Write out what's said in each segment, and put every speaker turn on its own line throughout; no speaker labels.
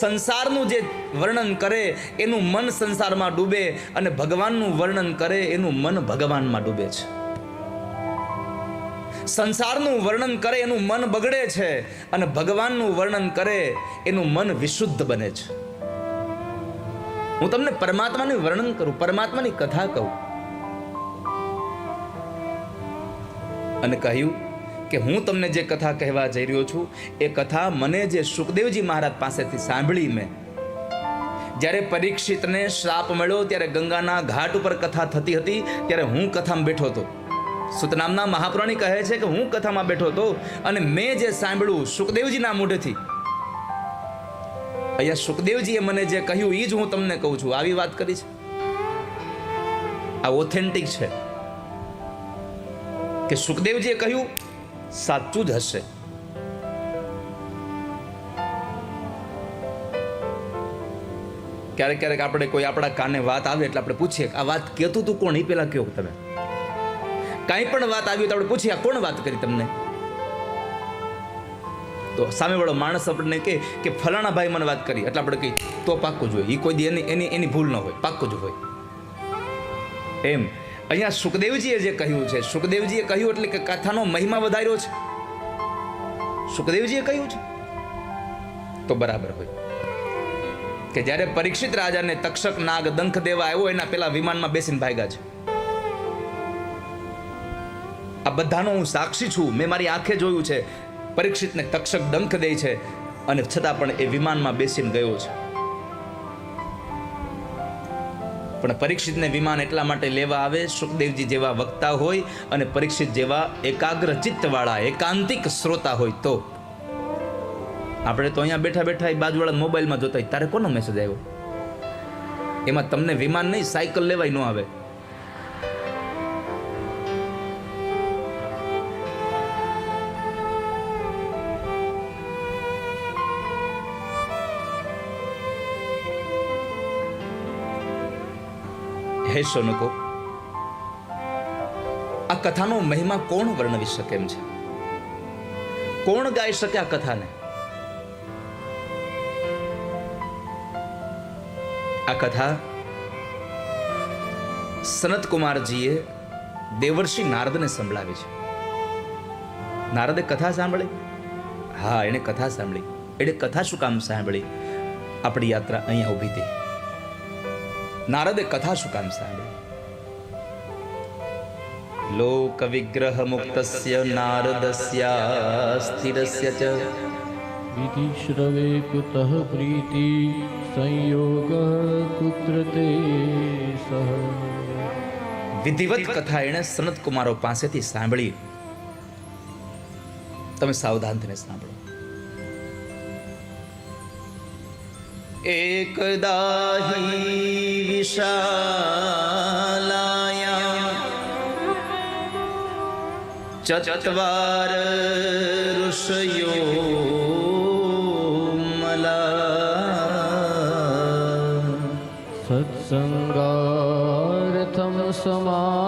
સંસારનું જે વર્ણન કરે એનું મન સંસારમાં ડૂબે અને ભગવાનનું વર્ણન કરે એનું મન ભગવાનમાં ડૂબે છે. સંસારનું વર્ણન કરે એનું મન બગડે છે અને ભગવાનનું વર્ણન કરે એનું મન વિશુદ્ધ બને છે. હું તમને પરમાત્માનું વર્ણન કરું, પરમાત્માની કથા કહું. અને કહ્યું કે હું તમને જે કથા કહેવા જઈ રહ્યો છું એ કથા મને જે સુખદેવજી મહારાજ પાસેથી સાંભળી મેં. જ્યારે પરીક્ષિતને શ્રાપ મળ્યો ત્યારે ગંગાના ઘાટ ઉપર કથા થતી હતી ત્યારે હું કથામાં બેઠો હતો. સુતનામના મહાપુરાણી કહે છે કે હું કથામાં બેઠો હતો અને મેં જે સાંભળ્યું સુખદેવજીના મોઢેથી, અહીંયા સુખદેવજીએ મને જે કહ્યું એ જ હું તમને કહું છું. આવી વાત કરી છે, આ ઓથેન્ટિક છે કે સુખદેવજીએ કહ્યું સાચું જ હશે. ક્યારેક ક્યારેક આપણે કોઈ આપણા કાને વાત આવે એટલે આપણે પૂછીએ આ વાત કહેતું તું કોણ, એ પેલા કયો. તમે કાંઈ પણ વાત આવી તો આપણે પૂછીએ આ કોણ વાત કરી તમને? તો સામેવાળો માણસ આપણને કહે કે ફલાણા ભાઈ મને વાત કરી, એટલે આપણે કહીએ તો પાક્કું જ હોય, એ કોઈ દી એની ભૂલ ન હોય, પાક્કું જ હોય. એમ અહીંયા સુખદેવજીએ જે કહ્યું છે, સુખદેવજીએ કહ્યું એટલે કે કથાનો મહિમા વધાર્યો છે. સુખદેવજીએ કહ્યું છે તો બરાબર હોય કે જ્યારે પરીક્ષિત રાજાને તક્ષક નાગ દંખ દેવા આવ્યો એના પેલા વિમાનમાં બેસીને ભાગ્યા છે. આ બધાનો હું સાક્ષી છું, મેં મારી આંખે જોયું છે. પરીક્ષિતને તક્ષક ડંખ દે છે અને છતાં પણ એ વિમાનમાં બેસીને ગયો છે. પણ પરીક્ષિતને વિમાન એટલા માટે લેવા આવે સુખદેવજી જેવા વક્તા હોય અને પરીક્ષિત જેવા એકાગ્ર ચિત્તવાળા એકાંતિક શ્રોતા હોય તો. આપણે તો અહીંયા બેઠા બેઠા બાજુવાળા મોબાઈલમાં જોતા હોય, તારે કોનો મેસેજ આવ્યો? એમાં તમને વિમાન નહીં સાયકલ લેવાય ન આવે. હે શોનકો, આ કથાનો મહિમા કોણ વર્ણવી શકે એમ છે? કોણ ગાઈ શકે આ કથાને? આ કથા સનત કુમારજીએ દેવર્ષિ નારદને સંભળાવી છે. નારદે કથા સાંભળી? હા, એણે કથા સાંભળી. એણે કથા શું કામ સાંભળી? આપણી યાત્રા અહીંયા ઊભી હતી. નારદે કથા શું કામ સાંભળી? લોક વિગ્રહ મુક્તસ્ય નારદસ્ય સ્થિરસ્ય ચ
વિધિ શ્રવે કુતઃ પ્રીતિ સંયોગ કુત્ર તે સહ.
વિધિવત કથા એણે સનત કુમારો પાસેથી સાંભળી. તમે સાવધાન થઈને સાંભળો. એકદા હિ વિશાલાયા ચત્વાર ઋષયો મલા
સત્સંગાર્થમ સમાયાતા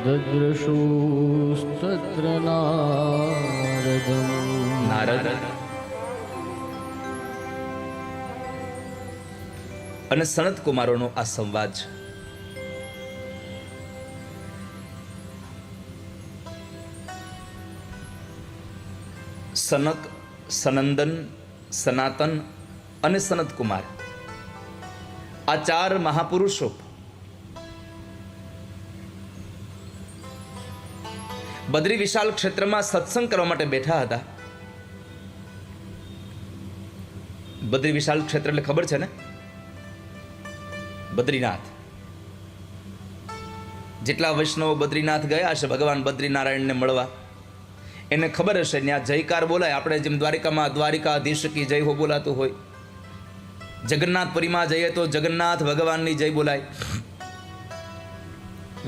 દદ્રશુસ્તત્ર નારદમ.
નારદ અને સનત કુમારોનો આ સંવાદ છે. સનક, સનંદન, સનાતન અને સનત કુમાર આ ચાર મહાપુરુષો બદ્રી વિશાળ ક્ષેત્રમાં સત્સંગ કરવા માટે બેઠા હતા. બદ્રી વિશાળ ક્ષેત્ર એટલે ખબર છે ને? બદ્રીનાથ. જેટલા વૈષ્ણવો બદ્રીનાથ ગયા હશે ભગવાન બદ્રીનારાયણને મળવા, એને ખબર હશે ત્યાં જયકાર બોલાય. આપણે જેમ દ્વારિકામાં દ્વારિકાધીશ કી જય હો બોલાતું હોય, જગન્નાથપુરીમાં જઈએ તો જગન્નાથ ભગવાનની જય બોલાય,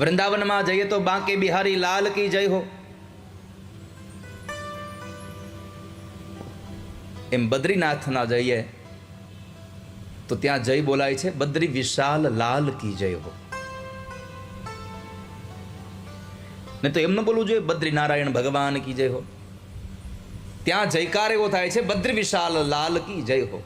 વૃંદાવનમાં જઈએ તો બાંકે બિહારી લાલ કી જય હો. એમ બદ્રીનાથના જઈએ તો ત્યાં જય બોલાય છે બદ્રી વિશાલ લાલ કી જય હો. ને તો એમ ન બોલવું જોઈએ બદ્રીનારાયણ ભગવાન કી જય હો. ત્યાં જયકાર એવો થાય છે, બદ્રી વિશાલ લાલ કી જય હો.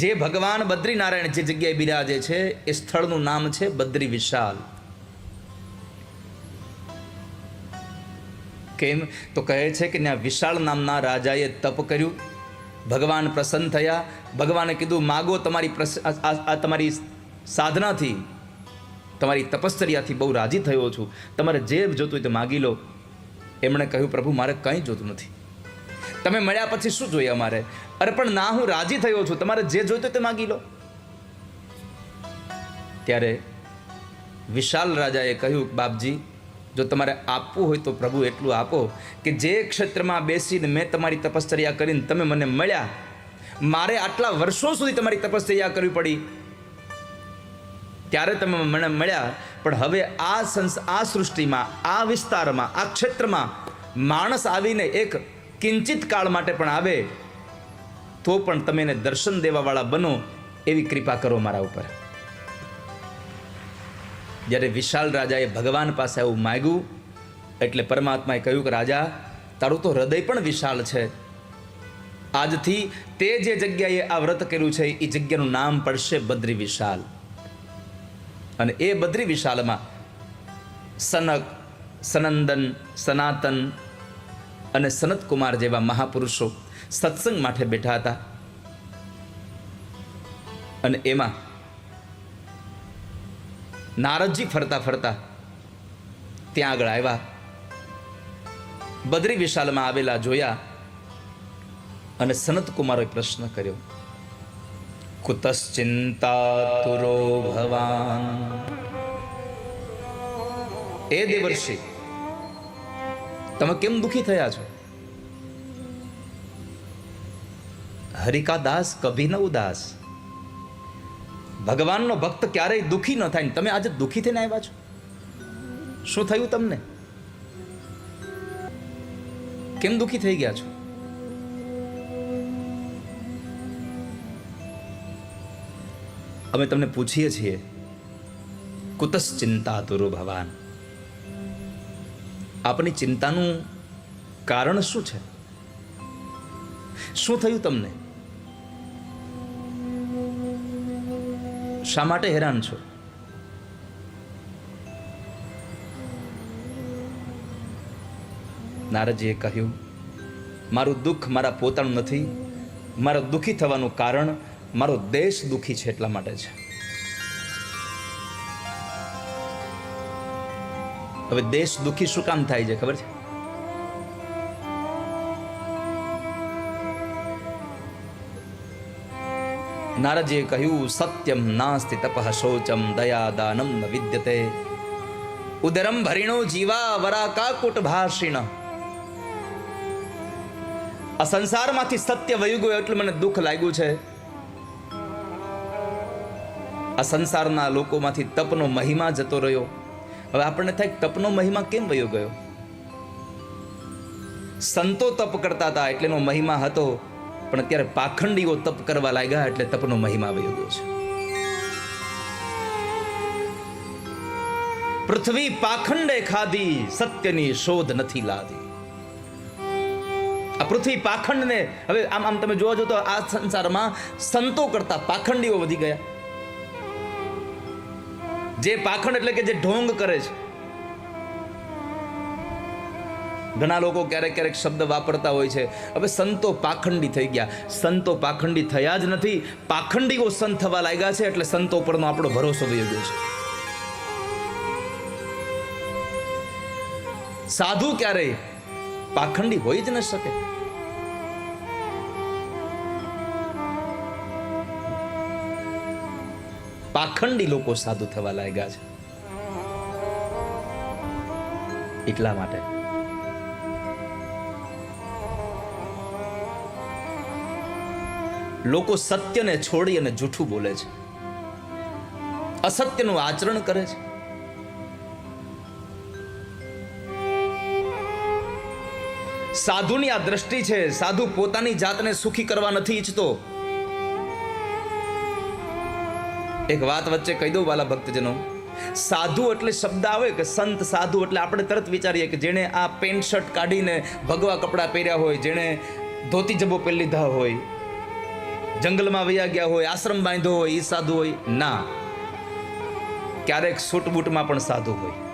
જે ભગવાન બદ્રીનારાયણ જે જગ્યાએ બિરાજે છે એ સ્થળનું નામ છે બદ્રી વિશાલ. કેમ તો કહે છે કે ત્યાં વિશાળ નામના રાજાએ તપ કર્યું, ભગવાન પ્રસન્ન થયા. ભગવાને કીધું માગો, તમારી સાધનાથી, તમારી તપશ્ચર્યાથી બહુ રાજી થયો છું, તમારે જે જોતું હોય તે માગી લો. એમણે કહ્યું પ્રભુ મારે કંઈ જોતું નથી, તમે મળ્યા પછી શું જોઈએ અમારે? અરે પણ ના, હું રાજી થયો છું, તમારે જે જોઈતું હોય તે માગી લો. ત્યારે વિશાલ રાજાએ કહ્યું બાપજી, જો તમારે આપવું હોય તો પ્રભુ એટલું આપો કે જે ક્ષેત્રમાં બેસીને મેં તમારી તપશ્ચર્યા કરીને તમે મને મળ્યા, મારે આટલા વર્ષો સુધી તમારી તપશ્ચર્યા કરવી પડી, ત્યારે તમે મને મળ્યા, પણ હવે આ સૃષ્ટિમાં, આ વિસ્તારમાં, આ ક્ષેત્રમાં માણસ આવીને એક કિંચિત કાળ માટે પણ આવે તો પણ તમે એને દર્શન દેવાવાળા બનો, એવી કૃપા કરો મારા ઉપર. જ્યારે વિશાલ રાજાએ ભગવાન પાસે આવું માગ્યું એટલે પરમાત્માએ કહ્યું કે રાજા, તારું તો હૃદય પણ વિશાળ છે. આજથી તે જે જગ્યાએ આ વ્રત કર્યું છે એ જગ્યાનું નામ પડશે બદ્રી વિશાલ. અને એ બદ્રી વિશાલમાં સનક, સનંદન, સનાતન અને સનત કુમાર જેવા મહાપુરુષો સત્સંગ માટે બેઠા હતા. અને એમાં નારદજી ફરતા ફરતા ત્યાં આગળ આવ્યા, બદ્રી વિશાલમાં આવેલા જોયા અને સનત કુમારોએ પ્રશ્ન કર્યો, કુતશ્ચિંતાતુરો ભવાન. એ દેવર્ષિ, તમે કેમ દુખી થયા છો? હરિ કા દાસ કભી ન ઉદાસ. ભગવાનનો ભક્ત ક્યારેય દુખી ન થાય, તમે આજે દુખી થઈને આવ્યા છો. શું થયું તમને? કેમ દુખી થઈ ગયા છો? અમે તમને પૂછીએ છીએ, કુતશ્ચિંતાતુરો ભવાન, આપની ચિંતાનું કારણ શું છે? શું થયું તમને? શા માટે હેરાન છો? નારદજીએ કહ્યું, મારું દુઃખ મારા પોતાનું નથી, મારા દુઃખી થવાનું કારણ મારો દેશ દુઃખી છે એટલા માટે છે. હવે દેશ દુઃખી શું કામ થાય છે ખબર છે? નારદજીએ કહ્યું, સત્યમ નાસ્તિ તપઃ શૌચમ દયા દાનમ ન વિદ્યતે ઉદરમ ભરિણો જીવા વરાકાકુટ ભાષિણ. આ સંસારમાંથી સત્ય વયું ગયું એટલે મને દુઃખ લાગ્યું છે. આ સંસારના લોકોમાંથી તપનો મહિમા જતો રહ્યો. હવે આપણને થાય તપનો મહિમા કેમ વયો ગયો? સંતો તપ કરતા હતા એટલે એનો મહિમા હતો, પણ અત્યારે પાખંડીઓ તપ કરવા લાગ્યા એટલે તપનો મહિમા વયો ગયો છે. પૃથ્વી પાખંડે ખાધી, સત્યની શોધ નથી લાદી. આ પૃથ્વી પાખંડને હવે આમ તમે જોવા જો તો આ સંસારમાં સંતો કરતા પાખંડીઓ વધી ગયા. જે પાખંડ એટલે કે જે ઢોંગ કરે છે. ઘણા લોકો ક્યારેક ક્યારેક શબ્દ વાપરતા હોય છે, હવે સંતો પાખંડી થઈ ગયા. સંતો પાખંડી થયા જ નથી, પાખંડીઓ સંત થવા લાગ્યા છે એટલે સંતો પરનો આપણો ભરોસો વયો ગયો છે. સાધુ ક્યારેય પાખંડી હોઈ જ ન શકે. પાખંડી લોકો સાધુ થવા લાગ્યા છે. એટલા માટે લોકો સત્યને છોડી અને જૂઠું બોલે છે, અસત્યનું આચરણ કરે છે. સાધુની આ દ્રષ્ટિ છે, સાધુ પોતાની જાતને સુખી કરવા નથી ઈચ્છતો. એક વાત વચ્ચે કહી દઉં વાલા ભક્તજનો, સાધુ એટલે શબ્દ આવે કે સંત સાધુ એટલે આપણે તરત વિચારીએ કે જેણે આ પેન્ટ શર્ટ કાઢીને ભગવા કપડાં પહેર્યા હોય, જેણે ધોતી જબ્બો પહેરી લીધા હોય, જંગલમાં વયા ગયા હોય, આશ્રમ બાંધ્યો હોય, એ સાધુ હોય. ના, ક્યારેક સૂટ બૂટમાં પણ સાધુ હોય.